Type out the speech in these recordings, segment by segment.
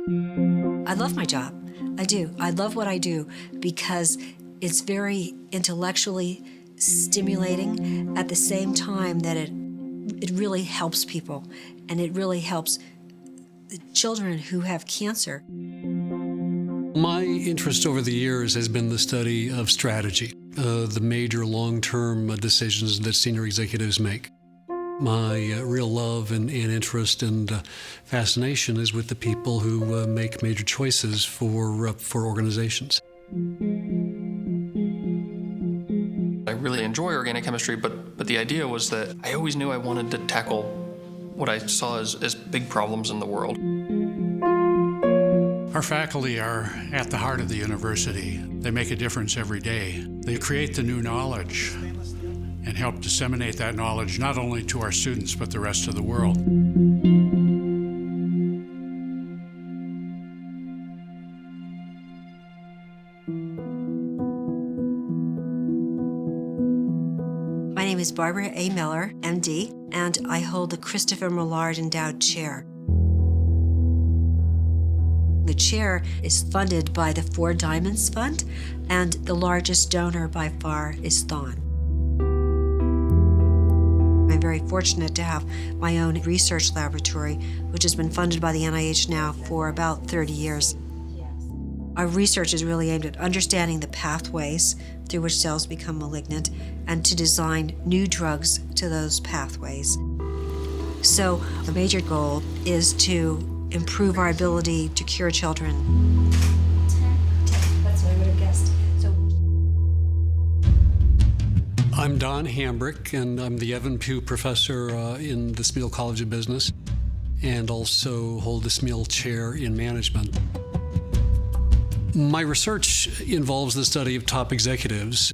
I love my job. I do. I love what I do because it's very intellectually stimulating at the same time that it really helps people, and it really helps the children who have cancer. My interest over the years has been the study of strategy, the major long-term decisions that senior executives make. My real love and interest and fascination is with the people who make major choices for organizations. I really enjoy organic chemistry, but the idea was that I always knew I wanted to tackle what I saw as big problems in the world. Our faculty are at the heart of the university. They make a difference every day. They create the new knowledge and help disseminate that knowledge not only to our students, but the rest of the world. My name is Barbara A. Miller, MD, and I hold the Christopher Millard Endowed Chair. The chair is funded by the Four Diamonds Fund, and the largest donor by far is Thon. I'm very fortunate to have my own research laboratory, which has been funded by the NIH now for about 30 years. Our research is really aimed at understanding the pathways through which cells become malignant and to design new drugs to those pathways. So the major goal is to improve our ability to cure children. 10. That's what I would have guessed. I'm Don Hambrick, and I'm the Evan Pugh Professor in the Smeal College of Business, and also hold the Smeal Chair in Management. My research involves the study of top executives.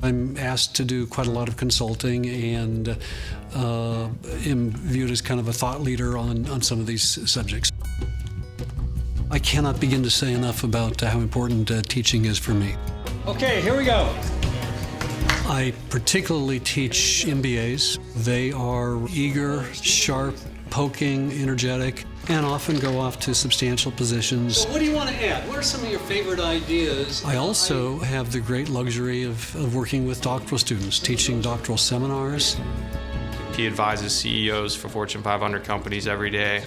I'm asked to do quite a lot of consulting and am viewed as kind of a thought leader on some of these subjects. I cannot begin to say enough about how important teaching is for me. Okay, here we go. I particularly teach MBAs. They are eager, sharp, poking, energetic, and often go off to substantial positions. So what do you want to add? What are some of your favorite ideas? I also have the great luxury of working with doctoral students, teaching doctoral seminars. He advises CEOs for Fortune 500 companies every day.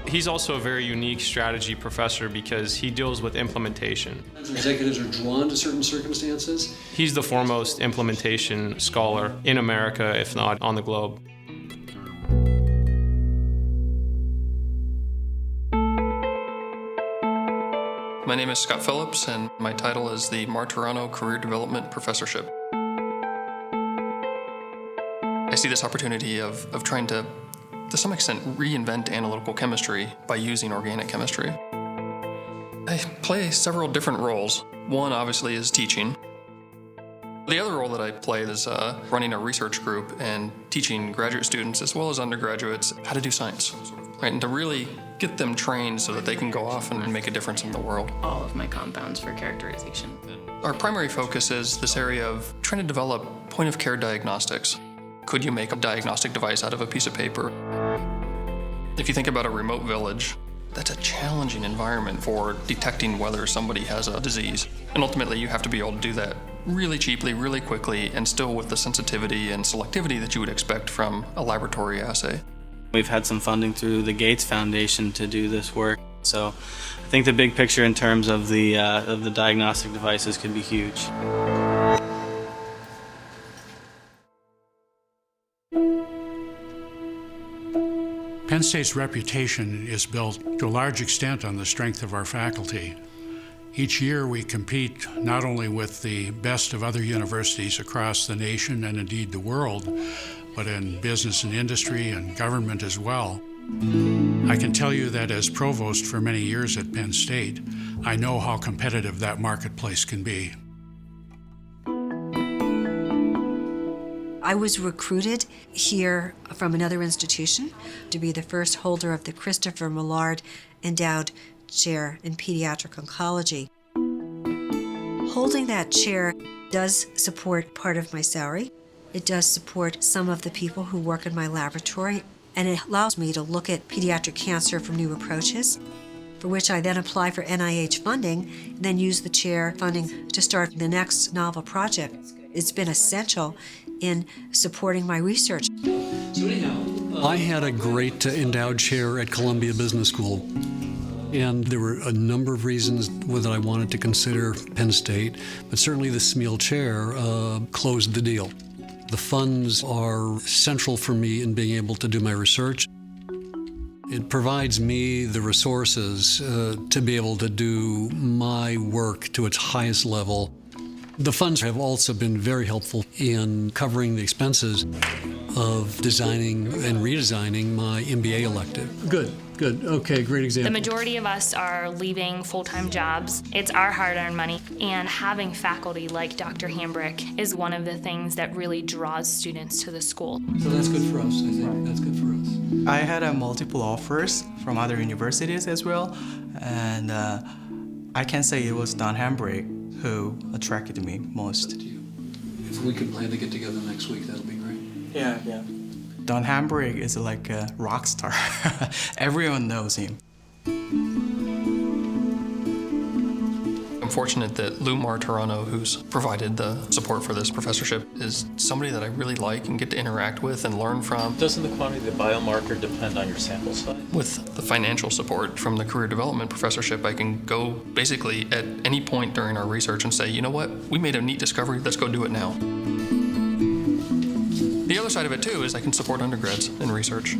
He's also a very unique strategy professor because he deals with implementation. Executives are drawn to certain circumstances. He's the foremost implementation scholar in America, if not on the globe. My name is Scott Phillips, and my title is the Martorano Career Development Professorship. I see this opportunity of trying to some extent, reinvent analytical chemistry by using organic chemistry. I play several different roles. One, obviously, is teaching. The other role that I play is running a research group and teaching graduate students as well as undergraduates how to do science, right? And to really get them trained so that they can go off and make a difference in the world. All of my compounds for characterization. Our primary focus is this area of trying to develop point-of-care diagnostics. Could you make a diagnostic device out of a piece of paper? If you think about a remote village, that's a challenging environment for detecting whether somebody has a disease. And ultimately, you have to be able to do that really cheaply, really quickly, and still with the sensitivity and selectivity that you would expect from a laboratory assay. We've had some funding through the Gates Foundation to do this work. So I think the big picture in terms of the diagnostic devices could be huge. Penn State's reputation is built to a large extent on the strength of our faculty. Each year we compete not only with the best of other universities across the nation and indeed the world, but in business and industry and government as well. I can tell you that as provost for many years at Penn State, I know how competitive that marketplace can be. I was recruited here from another institution to be the first holder of the Christopher Millard Endowed Chair in Pediatric Oncology. Holding that chair does support part of my salary. It does support some of the people who work in my laboratory, and it allows me to look at pediatric cancer from new approaches. for which I then apply for NIH funding, and then use the chair funding to start the next novel project. It's been essential in supporting my research. So anyhow, I had a great endowed chair at Columbia Business School. And there were a number of reasons that I wanted to consider Penn State, but certainly the Smeal chair closed the deal. The funds are central for me in being able to do my research. It provides me the resources to be able to do my work to its highest level. The funds have also been very helpful in covering the expenses of designing and redesigning my MBA elective. Good. Okay, great example. The majority of us are leaving full-time jobs. It's our hard-earned money, and having faculty like Dr. Hambrick is one of the things that really draws students to the school. So that's good for us, I think. That's good for us. I had multiple offers from other universities as well, and I can say it was Don Hambrick who attracted me most. If we could plan to get together next week, that'll be great. Yeah. Don Hambrick is like a rock star. Everyone knows him. I'm fortunate that Lou Martorano, who's provided the support for this professorship, is somebody that I really like and get to interact with and learn from. Doesn't the quantity of the biomarker depend on your sample size? With the financial support from the career development professorship, I can go basically at any point during our research and say, you know what, we made a neat discovery, let's go do it now. The other side of it, too, is I can support undergrads in research.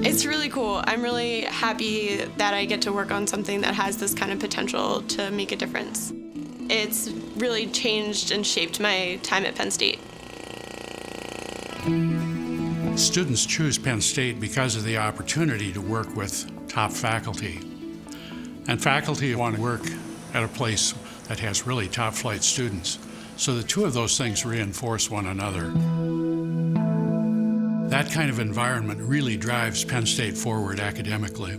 It's really cool. I'm really happy that I get to work on something that has this kind of potential to make a difference. It's really changed and shaped my time at Penn State. Students choose Penn State because of the opportunity to work with top faculty. And faculty want to work at a place that has really top-flight students. So the two of those things reinforce one another. That kind of environment really drives Penn State forward academically.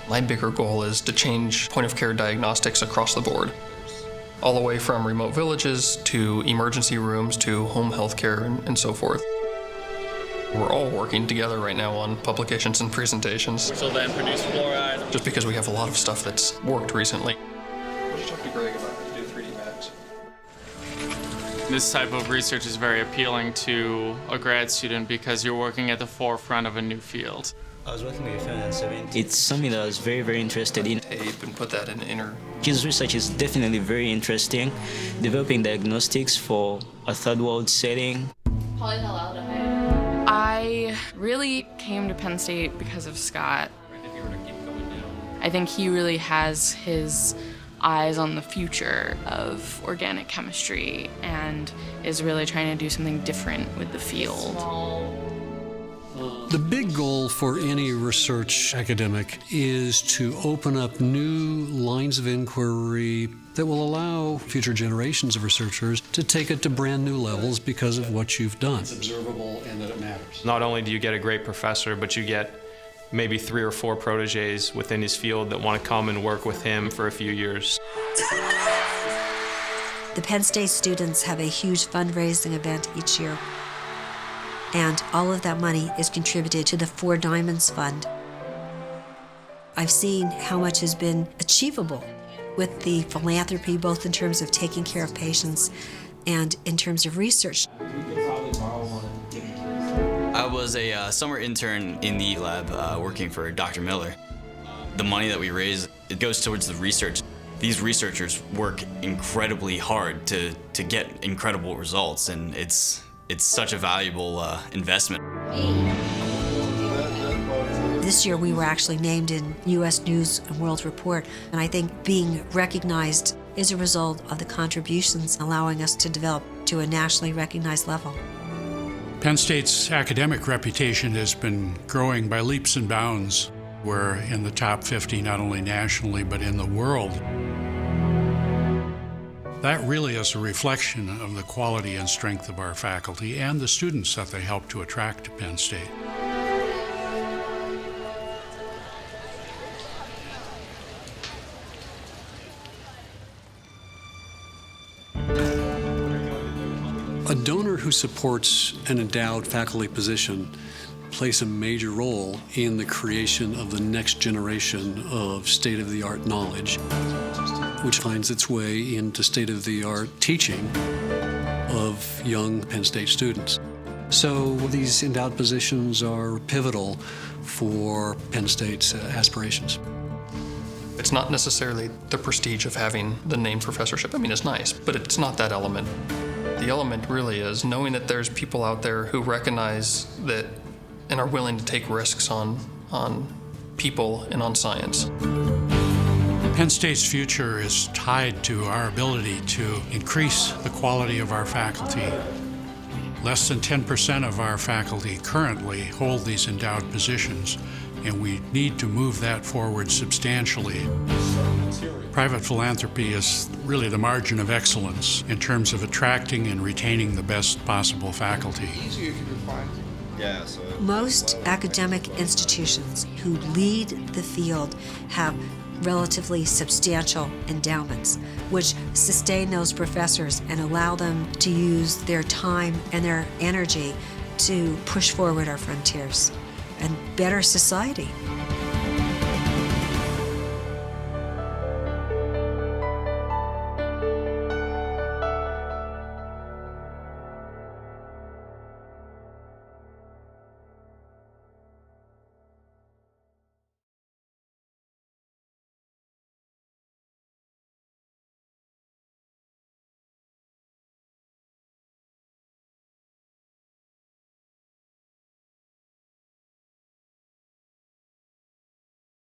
My bigger goal is to change point-of-care diagnostics across the board, all the way from remote villages to emergency rooms to home health care and so forth. We're all working together right now on publications and presentations. So then produce fluoride. Just because we have a lot of stuff that's worked recently. What did you talk to Greg about to do 3D Max? This type of research is very appealing to a grad student because you're working at the forefront of a new field. I was working with Phillips. It's something that I was very, very interested in. Tape and put that in inner. His research is definitely very interesting, developing diagnostics for a third world setting. I really came to Penn State because of Scott. I think he really has his eyes on the future of organic chemistry and is really trying to do something different with the field. The big goal for any research academic is to open up new lines of inquiry that will allow future generations of researchers to take it to brand new levels because of what you've done. It's observable and that it matters. Not only do you get a great professor, but you get maybe 3 or 4 proteges within his field that want to come and work with him for a few years. The Penn State students have a huge fundraising event each year, and all of that money is contributed to the Four Diamonds Fund. I've seen how much has been achievable with the philanthropy, both in terms of taking care of patients and in terms of research. I was a summer intern in the lab working for Dr. Millard. The money that we raise, it goes towards the research. These researchers work incredibly hard to get incredible results, and it's such a valuable investment. This year we were actually named in U.S. News and World Report, and I think being recognized is a result of the contributions allowing us to develop to a nationally recognized level. Penn State's academic reputation has been growing by leaps and bounds. We're in the top 50 not only nationally but in the world. That really is a reflection of the quality and strength of our faculty and the students that they help to attract to Penn State. A donor who supports an endowed faculty position plays a major role in the creation of the next generation of state-of-the-art knowledge, which finds its way into state-of-the-art teaching of young Penn State students. So these endowed positions are pivotal for Penn State's aspirations. It's not necessarily the prestige of having the named professorship. I mean, it's nice, but it's not that element. The element really is knowing that there's people out there who recognize that and are willing to take risks on people and on science. Penn State's future is tied to our ability to increase the quality of our faculty. Less than 10% of our faculty currently hold these endowed positions, and we need to move that forward substantially. Private philanthropy is really the margin of excellence in terms of attracting and retaining the best possible faculty. Most academic institutions who lead the field have relatively substantial endowments, which sustain those professors and allow them to use their time and their energy to push forward our frontiers and better society.